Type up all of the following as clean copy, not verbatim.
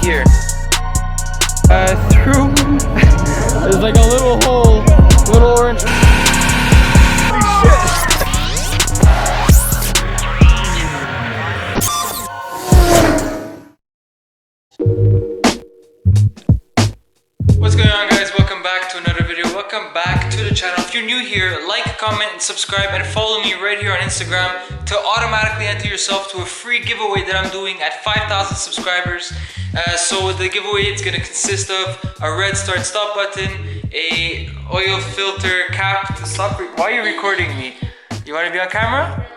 here. Through there's like a little hole, little orange. Holy shit! What's going on, guys? Welcome back to another video. Welcome back to the channel. If you're new here, like, comment, and subscribe, and follow me right here on Instagram to automatically enter yourself to a free giveaway that I'm doing at 5,000 subscribers. So the giveaway is going to consist of a red start stop button, a oil filter cap. Stop! Why are you recording me? You want to be on camera?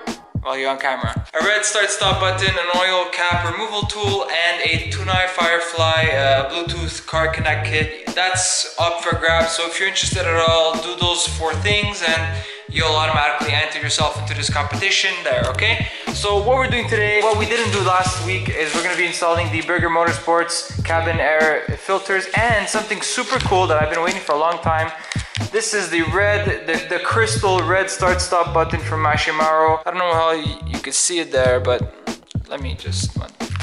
Well, you're on camera. A red start stop button, an oil cap removal tool, and a Tunai Firefly Bluetooth car connect kit. That's up for grabs. So if you're interested at all, do those 4 things and you'll automatically enter yourself into this competition there, okay? So what we're doing today, what we didn't do last week, is we're gonna be installing the Burger Motorsports cabin air filters and something super cool that I've been waiting for a long time. This is the the crystal red start stop button from Mashimarho. I don't know how you can see it there, but let me just...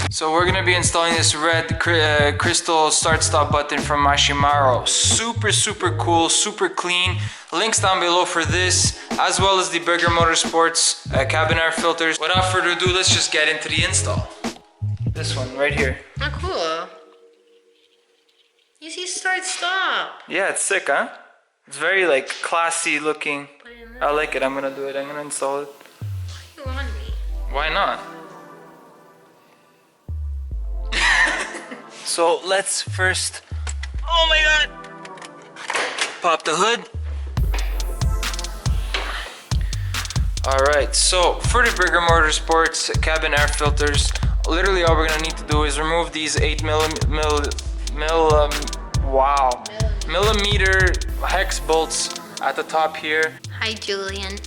So we're gonna be installing this red crystal start stop button from Mashimarho. Super cool, super clean. Links down below for this, as well as the Burger Motorsports cabin air filters. Without further ado, let's just get into the install. This one right here. Oh, cool. You see start stop. Yeah, it's sick, huh? It's very like classy looking. I like it. I'm gonna do it. I'm gonna install it. Why you on me? Why not? So let's first, oh my god, pop the hood. Alright, so for the Burger Motorsports cabin air filters, literally all we're gonna need to do is remove these 8 millimeter hex bolts at the top here. Hi, Julian.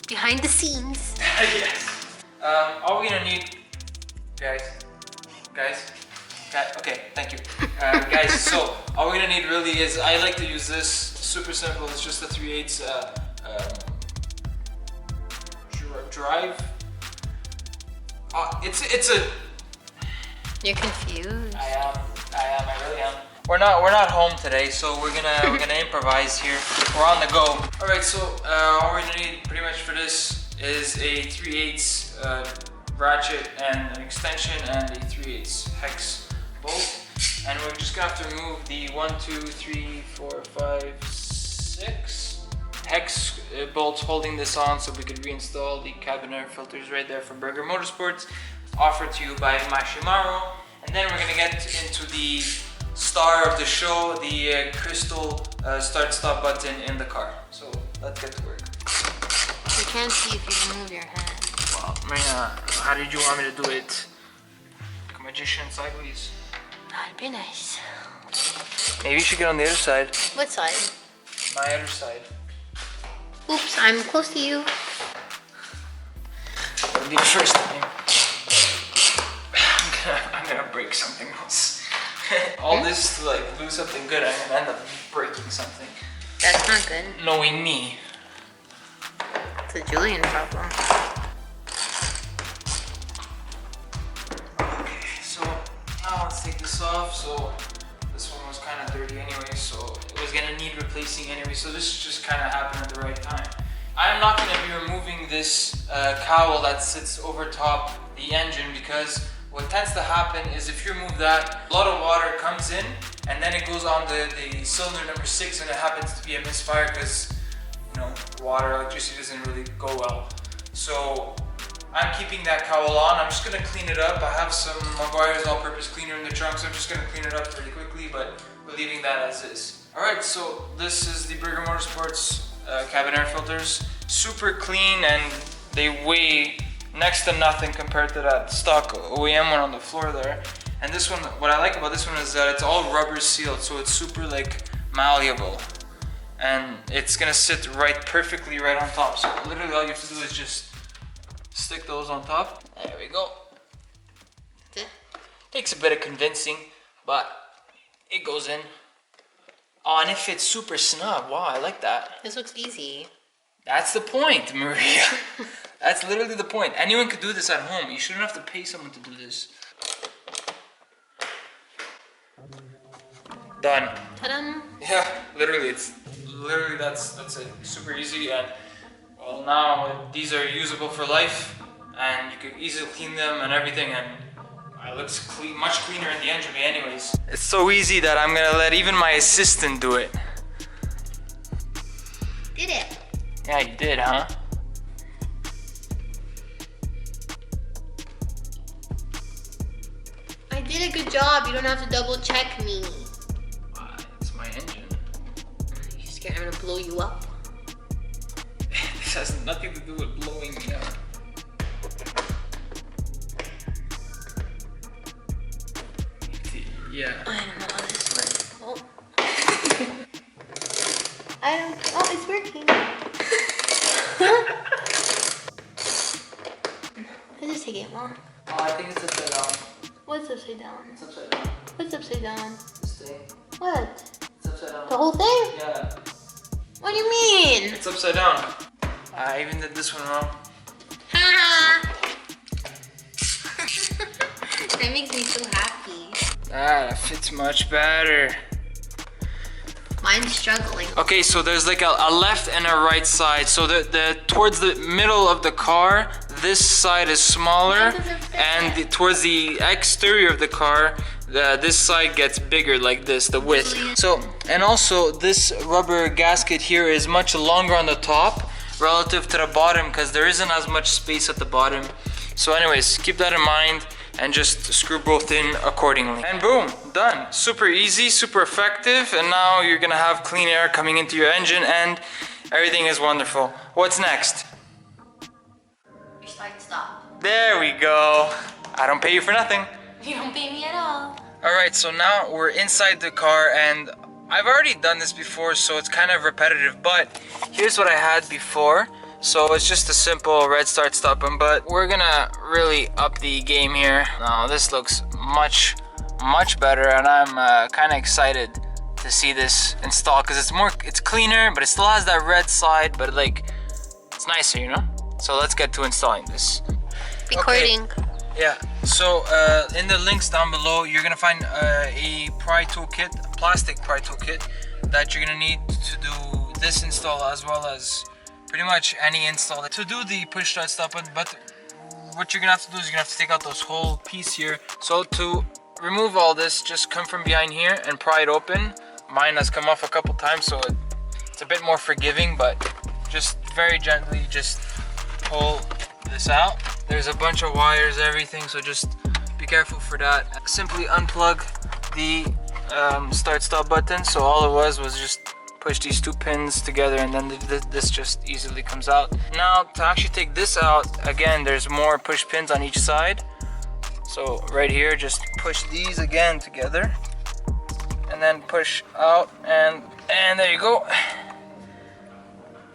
Behind the scenes. Yes. All we're gonna need, guys, okay, thank you. Guys, so all we're gonna need really is, I like to use this, super simple, it's just a 3/8 drive. It's a... You're confused. I really am. We're not home today, so we're gonna improvise here. We're on the go. All right, so all we're gonna need pretty much for this is a 3/8 ratchet and an extension and a 3/8 hex bolt, and we're just gonna have to remove the 1, 2, 3, 4, 5, 6 hex bolts holding this on, so we could reinstall the cabin air filters right there from Burger Motorsports, offered to you by Mashimarho. And then we're gonna get into the star of the show, the crystal start stop button in the car. So let's get to work. You can't see if you move your hand. Well, Marina, how did you want me to do it? Like a magician sideways? That'd be nice. Maybe you should get on the other side. What side? My other side. Oops, I'm close to you. It'll be the first time. I'm gonna break something else. All this to like do something good, I'm gonna end up breaking something. That's not good. Knowing me. It's a Julian problem. Okay, so now let's take this off. So this one was kind of dirty anyway, so it was gonna need replacing anyway. So this just kind of happened at the right time. I'm not gonna be removing this cowl that sits over top the engine, because what tends to happen is if you remove that, a lot of water comes in and then it goes on the cylinder number 6, and it happens to be a misfire because, you know, water, electricity doesn't really go well. So I'm keeping that cowl on. I'm just gonna clean it up. I have some Maguire's all-purpose cleaner in the trunk, so I'm just gonna clean it up really quickly, but we're leaving that as is. Alright, so this is the Burger Motorsports cabin air filters. Super clean, and they weigh next to nothing compared to that stock OEM one on the floor there. And this one, what I like about this one is that it's all rubber sealed, so it's super like malleable, and it's gonna sit right perfectly right on top. So literally all you have to do is just stick those on top. There we go. Takes a bit of convincing, but it goes in. Oh, and it fits super snug. Wow, I like that. This looks easy. That's the point, Maria. That's literally the point. Anyone could do this at home. You shouldn't have to pay someone to do this. Done. Ta-da! Yeah, literally, that's it. Super easy, and well, now these are usable for life, and you can easily clean them and everything, and it looks clean, much cleaner in the engine bay anyways. It's so easy that I'm gonna let even my assistant do it. Did it? Yeah, you did, huh? I did a good job. You don't have to double check me. It's my engine. You scared I'm gonna blow you up? This has nothing to do with blowing me up. Yeah. I don't know how this works. Oh. Oh, it's working. This is taking long. Oh, I think it's upside down. What's upside down? It's upside down. What's upside down? This thing. What? It's upside down. The whole thing? Yeah. What do you mean? It's upside down. I even did this one wrong. Ha! That makes me so happy. That fits much better. Mine's struggling. Okay, so there's like a left and a right side. So the towards the middle of the car, this side is smaller, and towards the exterior of the car, this side gets bigger, like this, the width. So, and also this rubber gasket here is much longer on the top relative to the bottom, because there isn't as much space at the bottom. So anyways, keep that in mind and just screw both in accordingly. And boom, done. Super easy, super effective, and now you're gonna have clean air coming into your engine and everything is wonderful. What's next? Start, stop. There we go. I don't pay you for nothing. You don't pay me at all. Alright, so now we're inside the car, and I've already done this before, so it's kind of repetitive, but here's what I had before. So it's just a simple red start stop button, but we're gonna really up the game here. Now this looks much better, and I'm kind of excited to see this installed, because it's cleaner, but it still has that red side, but like it's nicer, you know. So let's get to installing this. Recording. Okay. Yeah, so in the links down below, you're gonna find a pry toolkit, a plastic pry toolkit, that you're gonna need to do this install, as well as pretty much any install to do the push start stop button. But what you're gonna have to do is you're gonna have to take out this whole piece here. So to remove all this, just come from behind here and pry it open. Mine has come off a couple times, so it's a bit more forgiving, but just very gently just pull this out. There's a bunch of wires, everything, so just be careful for that. Simply unplug the start stop button. So all it was just push these two pins together, and then this just easily comes out. Now to actually take this out, again, there's more push pins on each side. So right here, just push these again together, and then push out, and there you go.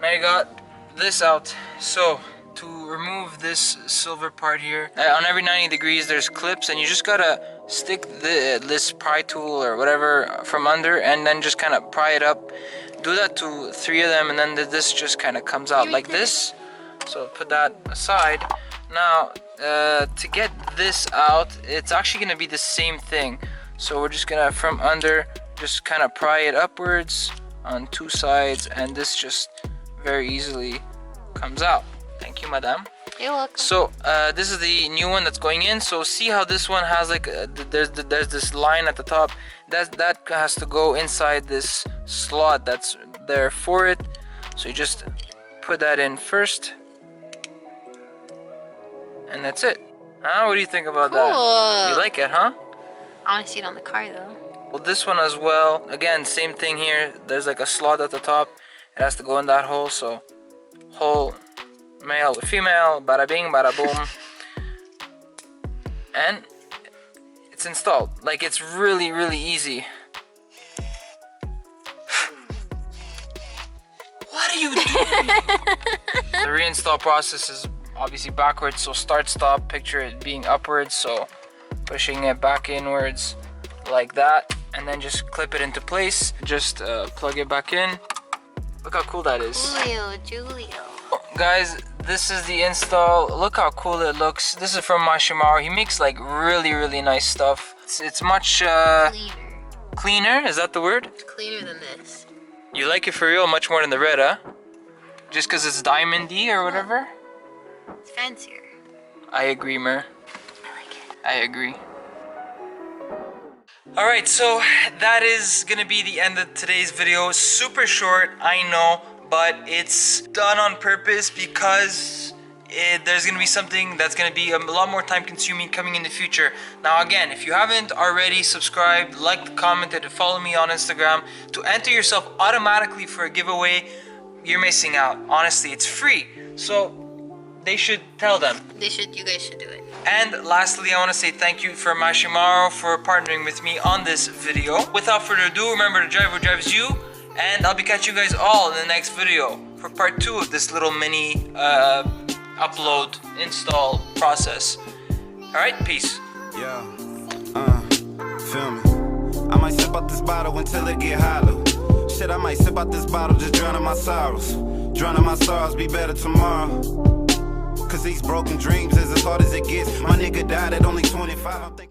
Now you got this out. So to remove this silver part here, on every 90 degrees there's clips, and you just gotta stick this pry tool or whatever from under, and then just kind of pry it up. Do that to 3 of them, and then this just kind of comes out like this. So put that aside. Now to get this out, it's actually gonna be the same thing. So we're just gonna, from under, just kind of pry it upwards on 2 sides, and this just very easily comes out. Thank you, madam. You're welcome. So this is the new one that's going in. So see how this one has like there's this line at the top that has to go inside this slot that's there for it. So you just put that in first, and that's it. Huh? What do you think about that? You like it, huh? I want to see it on the car though. Well, this one as well. Again, same thing here. There's like a slot at the top. It has to go in that hole. So hole, male with female, bada bing, bada boom. And it's installed. Like, it's really easy. What are you doing? The reinstall process is obviously backwards, so start stop, picture it being upwards, so pushing it back inwards like that, and then just clip it into place. Just plug it back in. Look how cool that is. Julio. Guys, this is the install. Look how cool it looks. This is from Mashimarho. He makes like really nice stuff. It's much Cleaner. Cleaner, is that the word? It's cleaner than this. You like it for real much more than the red, huh? Just because it's diamondy or whatever? It's fancier. I agree, Mer. I like it. I agree. Alright, so that is gonna be the end of today's video. Super short, I know, but it's done on purpose because there's gonna be something that's gonna be a lot more time consuming coming in the future. Now again, if you haven't already subscribed, liked, commented, and follow me on Instagram to enter yourself automatically for a giveaway, you're missing out. Honestly, it's free. So they should tell them. You guys should do it. And lastly, I want to say thank you for Mashimarho for partnering with me on this video. Without further ado, remember to drive what drives you, and I'll be catching you guys all in the next video for part 2 of this little mini upload install process. Alright, peace. Yeah, feel me. I might sip out this bottle until it get hollow. Shit, I might sip out this bottle, just drowning my sorrows. Drowning my sorrows, be better tomorrow. Cause these broken dreams is as hard as it gets. My nigga died at only 25. I'm thinking